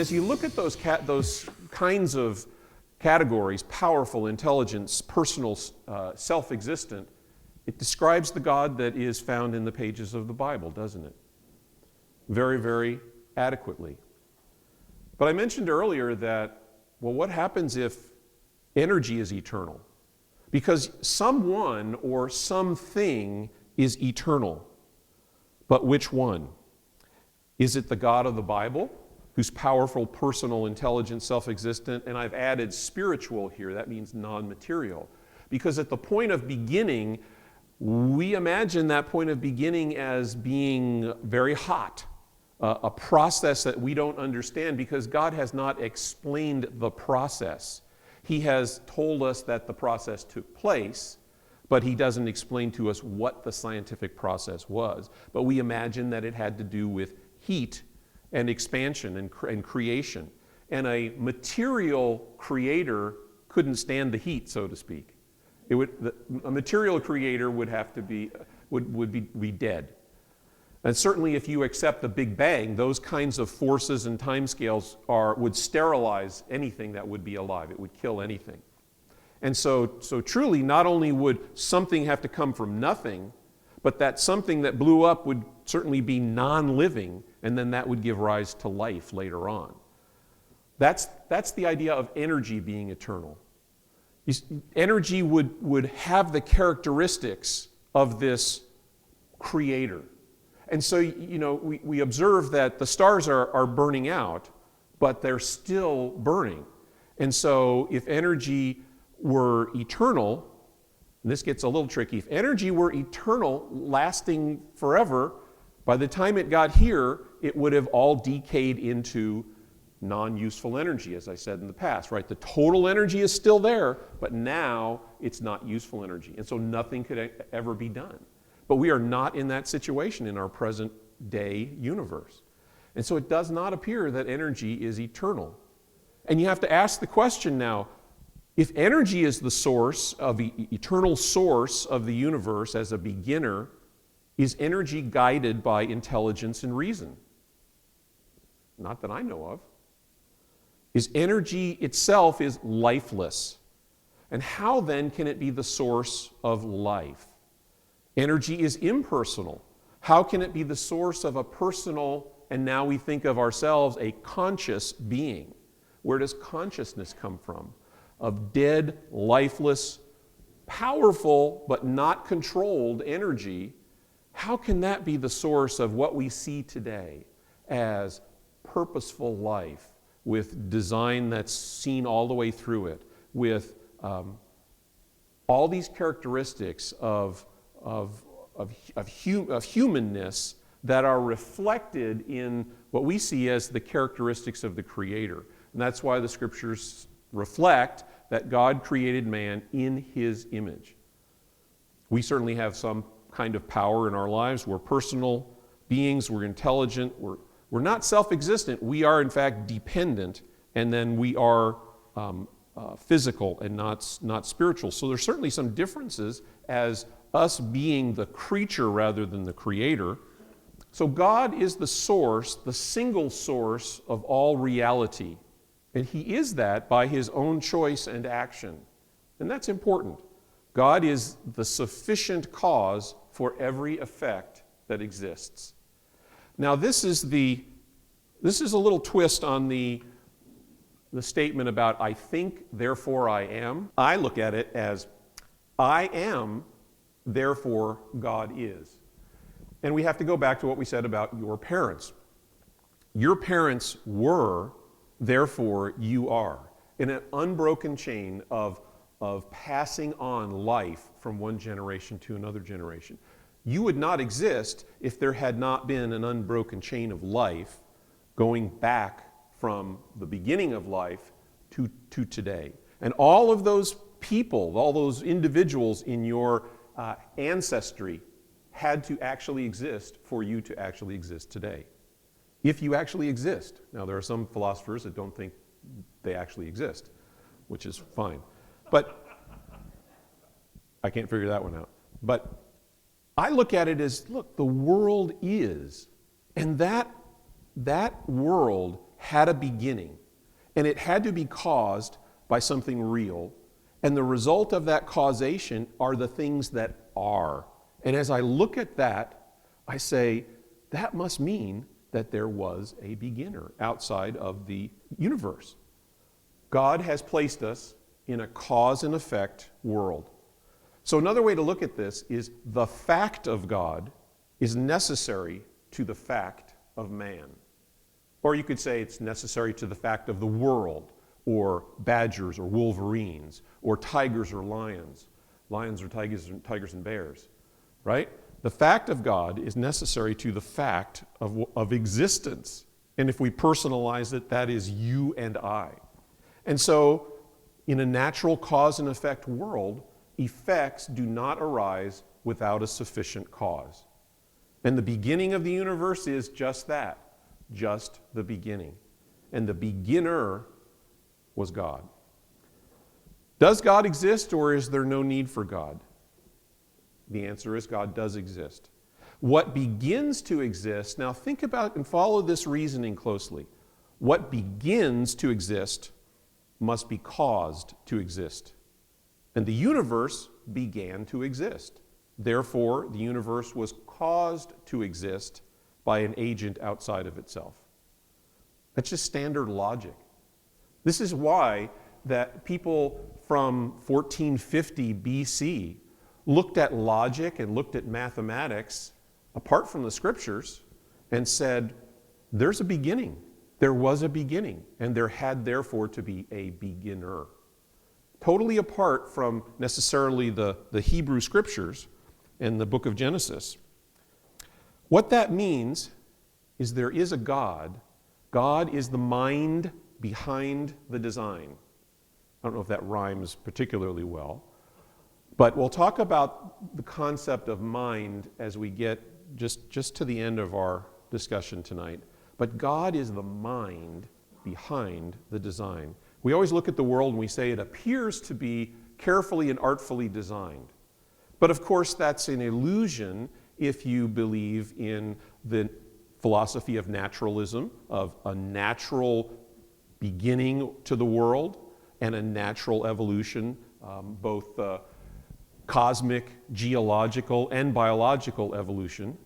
as you look at those kinds of categories, powerful, intelligence, personal, self-existent, it describes the God that is found in the pages of the Bible, doesn't it? Very, very adequately. But I mentioned earlier that, well, what happens if energy is eternal? Because someone or something is eternal. But which one? Is it the God of the Bible, who's powerful, personal, intelligent, self-existent? And I've added spiritual here. That means non-material. Because at the point of beginning, we imagine that point of beginning as being very hot, a process that we don't understand because God has not explained the process. He has told us that the process took place, but he doesn't explain to us what the scientific process was. But we imagine that it had to do with heat and expansion and creation. And a material creator couldn't stand the heat, so to speak. A material creator would have to be dead. And certainly if you accept the Big Bang, those kinds of forces and timescales would sterilize anything that would be alive. It would kill anything. And so truly, not only would something have to come from nothing, but that something that blew up would certainly be non-living, and then that would give rise to life later on. That's the idea of energy being eternal. Energy would have the characteristics of this creator. And so, we observe that the stars are burning out, but they're still burning. And so if energy were eternal, and this gets a little tricky, if energy were eternal, lasting forever, by the time it got here, it would have all decayed into non-useful energy, as I said in the past, right? The total energy is still there, but now it's not useful energy. And so nothing could ever be done. But we are not in that situation in our present day universe. And so it does not appear that energy is eternal. And you have to ask the question now, if energy is the source of eternal source of the universe as a beginner, is energy guided by intelligence and reason? Not that I know of. Is energy itself is lifeless. And how then can it be the source of life? Energy is impersonal. How can it be the source of a personal, and now we think of ourselves, a conscious being? Where does consciousness come from? Of dead, lifeless, powerful, but not controlled energy. How can that be the source of what we see today as purposeful life, with design that's seen all the way through it, with all these characteristics of humanness that are reflected in what we see as the characteristics of the Creator. And that's why the Scriptures reflect that God created man in His image. We certainly have some kind of power in our lives. We're personal beings, we're intelligent, we're not self-existent. We are, in fact, dependent, and then we are physical and not spiritual. So there's certainly some differences as us being the creature rather than the creator. So God is the source, the single source of all reality. And He is that by His own choice and action. And that's important. God is the sufficient cause for every effect that exists. Now this is a little twist on the statement about I think, therefore I am. I look at it as I am, therefore God is. And we have to go back to what we said about your parents. Your parents were, therefore you are. In an unbroken chain of passing on life from one generation to another generation. You would not exist if there had not been an unbroken chain of life going back from the beginning of life to today. And all of those people, all those individuals in your ancestry had to actually exist for you to actually exist today. If you actually exist. Now, there are some philosophers that don't think they actually exist, which is fine. But I can't figure that one out. But I look at it as, look, the world is. And that world had a beginning, and it had to be caused by something real, and the result of that causation are the things that are. And as I look at that, I say, that must mean that there was a beginner outside of the universe. God has placed us in a cause and effect world. So another way to look at this is the fact of God is necessary to the fact of man. Or you could say it's necessary to the fact of the world, or badgers or wolverines, or tigers or lions or tigers and bears, right? The fact of God is necessary to the fact of existence. And if we personalize it, that is you and I. And so, in a natural cause and effect world, effects do not arise without a sufficient cause. And the beginning of the universe is just that, just the beginning. And the beginner was God. Does God exist, or is there no need for God? The answer is God does exist. What begins to exist, now think about and follow this reasoning closely. What begins to exist must be caused to exist. And the universe began to exist. Therefore, the universe was caused to exist by an agent outside of itself. That's just standard logic. This is why that people from 1450 BC looked at logic and looked at mathematics apart from the scriptures and said, there's a beginning. There was a beginning, and there had therefore to be a beginner. Totally apart from necessarily the Hebrew scriptures and the book of Genesis. What that means is there is a God. God is the mind behind the design. I don't know if that rhymes particularly well, but we'll talk about the concept of mind as we get just to the end of our discussion tonight. But God is the mind behind the design. We always look at the world and we say it appears to be carefully and artfully designed. But of course, that's an illusion if you believe in the philosophy of naturalism, of a natural beginning to the world and a natural evolution, both cosmic, geological, and biological evolution.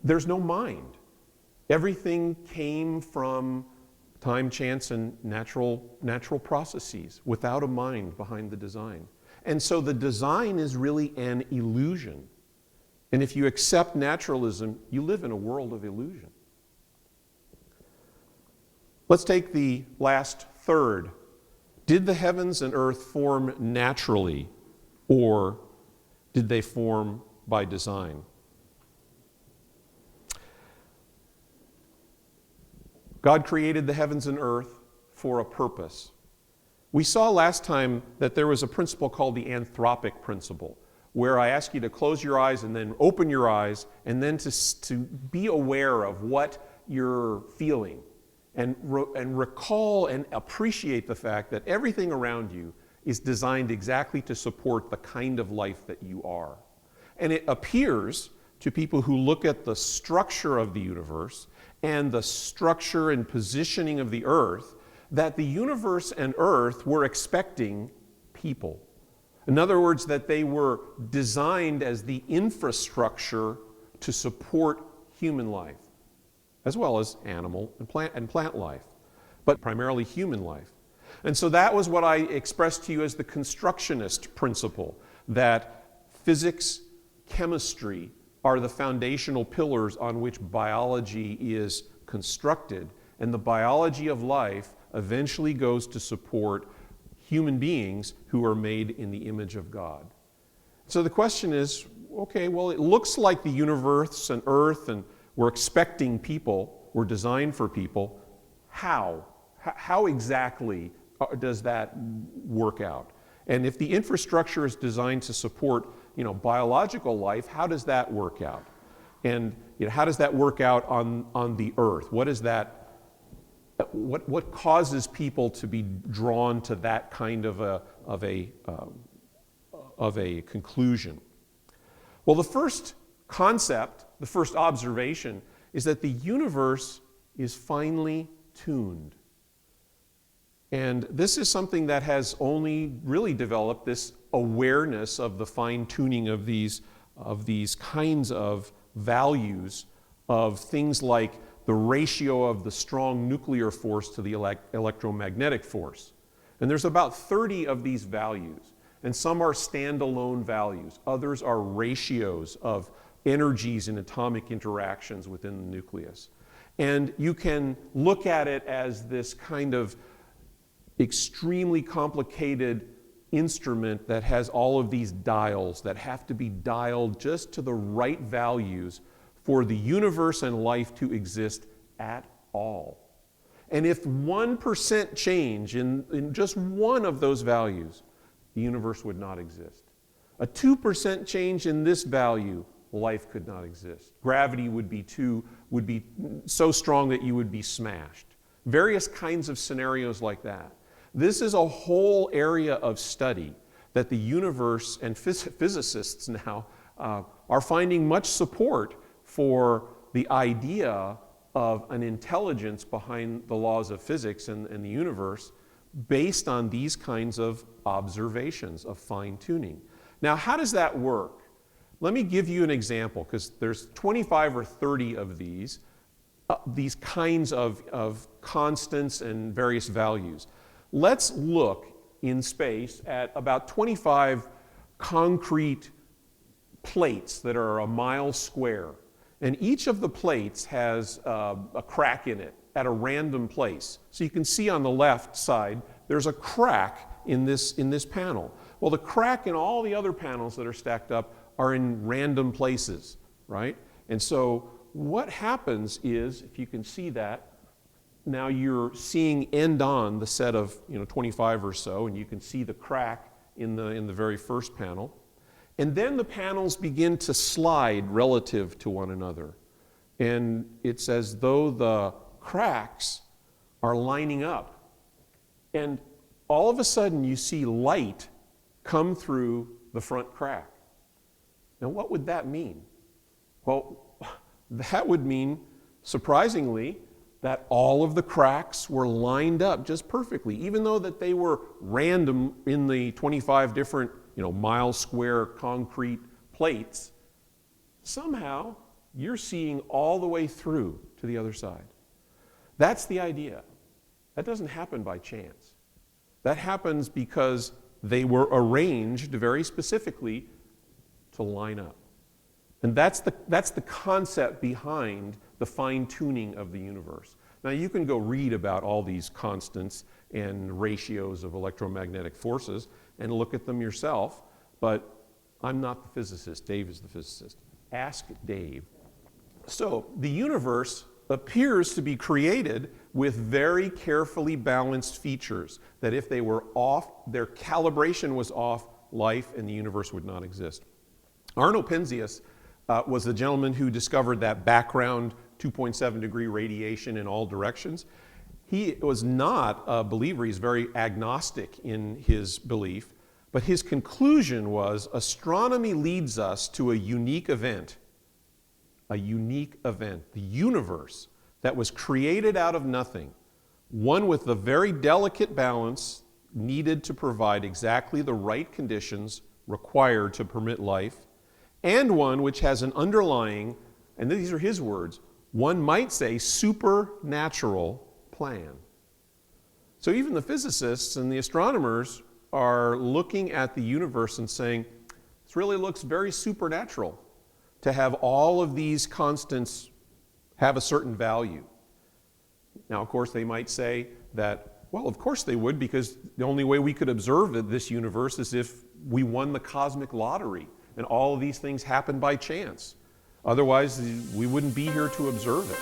There's no mind. Everything came from time, chance, and natural processes without a mind behind the design. And so the design is really an illusion. And if you accept naturalism, you live in a world of illusion. Let's take the last third. Did the heavens and earth form naturally, or did they form by design? God created the heavens and earth for a purpose. We saw last time that there was a principle called the anthropic principle, where I ask you to close your eyes and then open your eyes and then to be aware of what you're feeling and recall and appreciate the fact that everything around you is designed exactly to support the kind of life that you are. And it appears to people who look at the structure of the universe and the structure and positioning of the earth that the universe and earth were expecting people. In other words, that they were designed as the infrastructure to support human life, as well as animal and plant life, but primarily human life. And so that was what I expressed to you as the constructionist principle, that physics, chemistry are the foundational pillars on which biology is constructed, and the biology of life eventually goes to support human beings who are made in the image of God. So the question is, okay, well, it looks like the universe and earth, and we're expecting people, we're designed for people. How? How exactly does that work out? And if the infrastructure is designed to support, biological life, how does that work out? And how does that work out on the earth? What is that? What causes people to be drawn to that kind of a conclusion? Well, the first concept, the first observation, is that the universe is finely fine-tuned. And this is something that has only really developed, this awareness of the fine-tuning of these kinds of values of things like the ratio of the strong nuclear force to the electromagnetic force. And there's about 30 of these values. And some are standalone values. Others are ratios of energies in atomic interactions within the nucleus. And you can look at it as this kind of extremely complicated instrument that has all of these dials that have to be dialed just to the right values for the universe and life to exist at all. And if 1% change in just one of those values, the universe would not exist. A 2% change in this value, life could not exist. Gravity would be so strong that you would be smashed. Various kinds of scenarios like that. This is a whole area of study that the universe and physicists now are finding much support for the idea of an intelligence behind the laws of physics and the universe based on these kinds of observations of fine-tuning. Now, how does that work? Let me give you an example, because there's 25 or 30 of these kinds of constants and various values. Let's look in space at about 25 concrete plates that are a mile square. And each of the plates has a crack in it at a random place. So you can see on the left side, there's a crack in this panel. Well, the crack in all the other panels that are stacked up are in random places, right? And so what happens is, if you can see that, now you're seeing end on the set of 25 or so, and you can see the crack in the very first panel. And then the panels begin to slide relative to one another. And it's as though the cracks are lining up. And all of a sudden you see light come through the front crack. Now what would that mean? Well, that would mean, surprisingly, that all of the cracks were lined up just perfectly, even though that they were random in the 25 different mile square concrete plates. Somehow you're seeing all the way through to the other side. That's the idea. That doesn't happen by chance. That happens because they were arranged very specifically to line up. And that's the concept behind the fine-tuning of the universe. Now you can go read about all these constants and ratios of electromagnetic forces and look at them yourself, but I'm not the physicist. Dave is the physicist. Ask Dave. So the universe appears to be created with very carefully balanced features that if they were off, their calibration was off, life and the universe would not exist. Arno Penzias was the gentleman who discovered that background 2.7 degree radiation in all directions. He was not a believer. He's very agnostic in his belief. But his conclusion was astronomy leads us to a unique event. A unique event. The universe that was created out of nothing. One with the very delicate balance needed to provide exactly the right conditions required to permit life. And one which has an underlying, and these are his words, one might say supernatural plan. So even the physicists and the astronomers are looking at the universe and saying, this really looks very supernatural to have all of these constants have a certain value. Now, of course, they might say that, well, of course they would, because the only way we could observe this universe is if we won the cosmic lottery and all of these things happened by chance. Otherwise, we wouldn't be here to observe it.